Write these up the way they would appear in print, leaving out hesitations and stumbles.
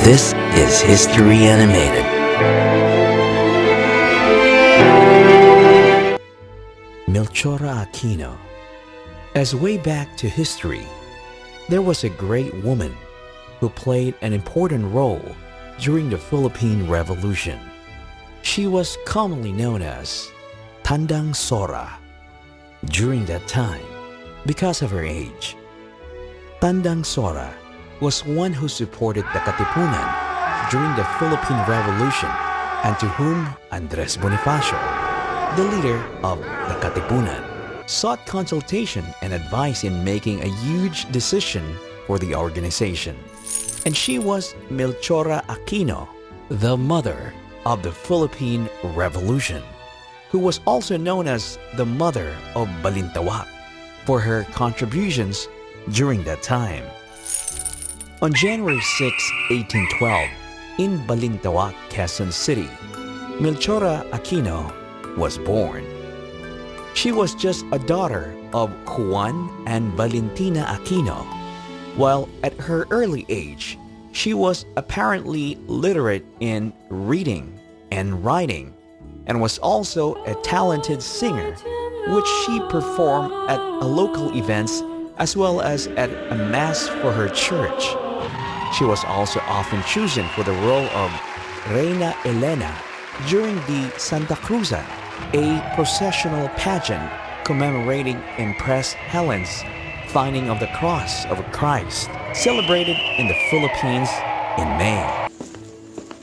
This is History Animated. Melchora Aquino. As way back to history, there was a great woman who played an important role during the Philippine Revolution. She was commonly known as Tandang Sora. During that time, because of her age, Tandang Sora was one who supported the Katipunan during the Philippine Revolution and to whom Andres Bonifacio, the leader of the Katipunan, sought consultation and advice in making a huge decision for the organization. And she was Melchora Aquino, the mother of the Philippine Revolution, who was also known as the mother of Balintawak for her contributions during that time. On January 6, 1812, in Balintawak, Quezon City, Melchora Aquino was born. She was just a daughter of Juan and Valentina Aquino. While at her early age, she was apparently literate in reading and writing and was also a talented singer, which she performed at local events as well as at a mass for her church. She was also often chosen for the role of Reina Elena during the Santa Cruzan, a processional pageant commemorating Empress Helen's finding of the cross of Christ, celebrated in the Philippines in May.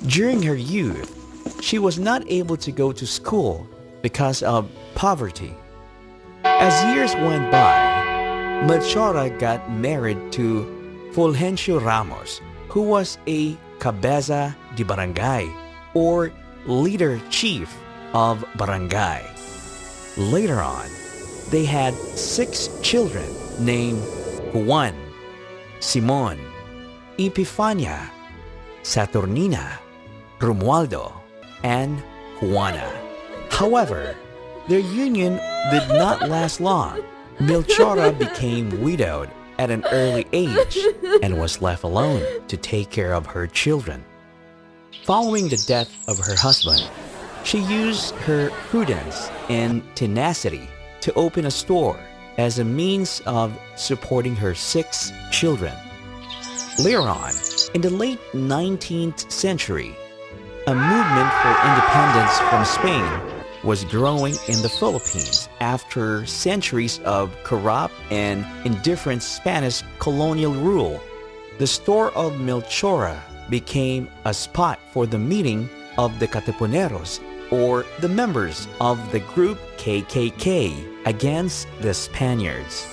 During her youth, she was not able to go to school because of poverty. As years went by, Melchora got married to Fulgencio Ramos, who was a cabeza de barangay or leader chief of barangay. Later on, they had 6 children named Juan, Simon, Epifania, Saturnina, Romualdo, and Juana. However, their union did not last long. Melchora became widowed at an early age and was left alone to take care of her children. Following the death of her husband, she used her prudence and tenacity to open a store as a means of supporting her 6 children. Later on, in the late 19th century, a movement for independence from Spain was growing in the Philippines after centuries of corrupt and indifferent Spanish colonial rule. The store of Melchora became a spot for the meeting of the Katipuneros, or the members of the group KKK, against the Spaniards.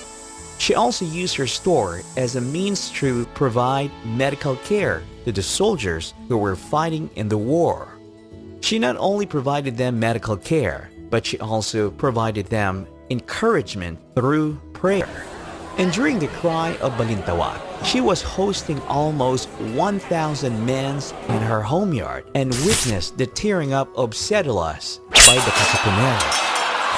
She also used her store as a means to provide medical care to the soldiers who were fighting in the war. She not only provided them medical care, but she also provided them encouragement through prayer. And during the cry of Balintawak, she was hosting almost 1,000 men in her home yard and witnessed the tearing up of cédulas by the Katipuneros.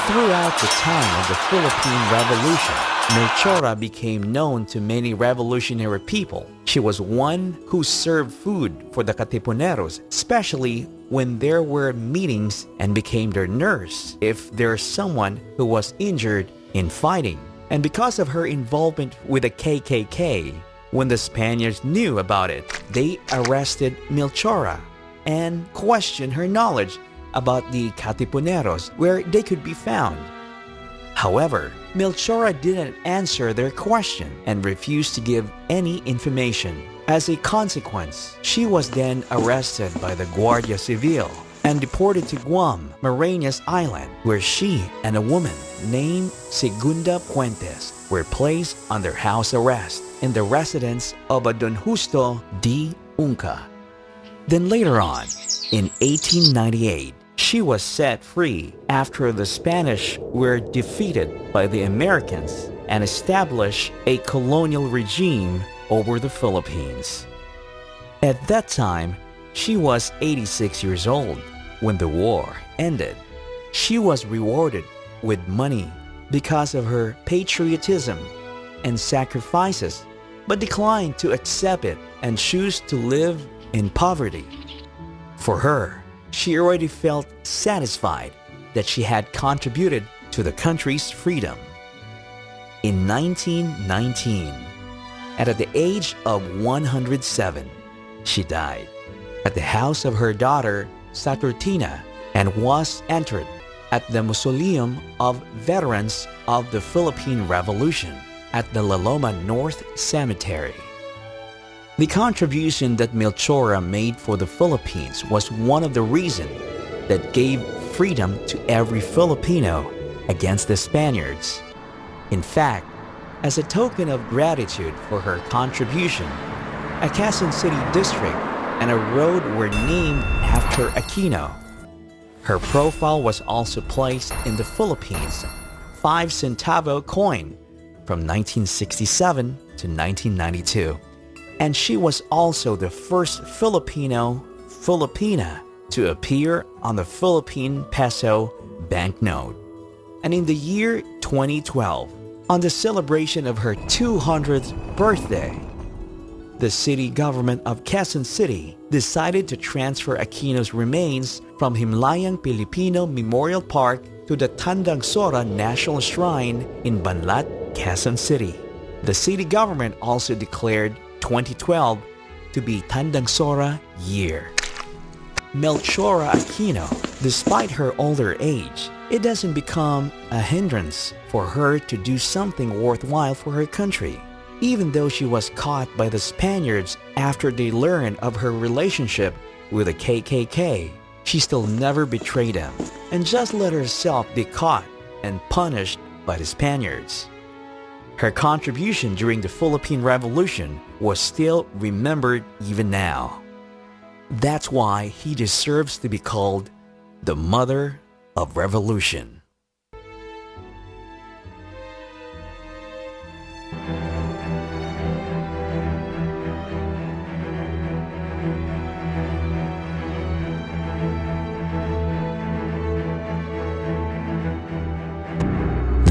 Throughout the time of the Philippine Revolution, Melchora became known to many revolutionary people. She was one who served food for the Katipuneros, especially when there were meetings, and became their nurse if there's someone who was injured in fighting. And because of her involvement with the KKK, when the Spaniards knew about it, they arrested Melchora and questioned her knowledge about the Katipuneros, where they could be found. However, Melchora didn't answer their question and refused to give any information. As a consequence, she was then arrested by the Guardia Civil and deported to Guam, Marinas Island, where she and a woman named Segunda Puentes were placed under house arrest in the residence of a Don Justo D. Unca. Then later on, in 1898, she was set free after the Spanish were defeated by the Americans and established a colonial regime over the Philippines. At that time, she was 86 years old. When the war ended, she was rewarded with money because of her patriotism and sacrifices, but declined to accept it and chose to live in poverty. For her, she already felt satisfied that she had contributed to the country's freedom. In 1919, at the age of 107, she died at the house of her daughter Saturtina and was interred at the Mausoleum of Veterans of the Philippine Revolution at the La Loma North Cemetery. The contribution that Melchora made for the Philippines was one of the reasons that gave freedom to every Filipino against the Spaniards. In fact, as a token of gratitude for her contribution, a Quezon City district and a road were named after Aquino. Her profile was also placed in the Philippines 5-centavo coin from 1967 to 1992, and she was also the first Filipina to appear on the Philippine peso banknote. And in the year 2012, on the celebration of her 200th birthday, the city government of Quezon City decided to transfer Aquino's remains from Himlayang Pilipino Memorial Park to the Tandang Sora National Shrine in Banlat, Quezon City. The city government also declared 2012 to be Tandang Sora year. Melchora Aquino, despite her older age, it doesn't become a hindrance for her to do something worthwhile for her country. Even though she was caught by the Spaniards after they learned of her relationship with the KKK, she still never betrayed them and just let herself be caught and punished by the Spaniards. Her contribution during the Philippine Revolution was still remembered even now. That's why he deserves to be called the Mother of Revolution.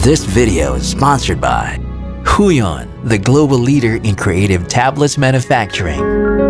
This video is sponsored by Huion, the global leader in creative tablets manufacturing.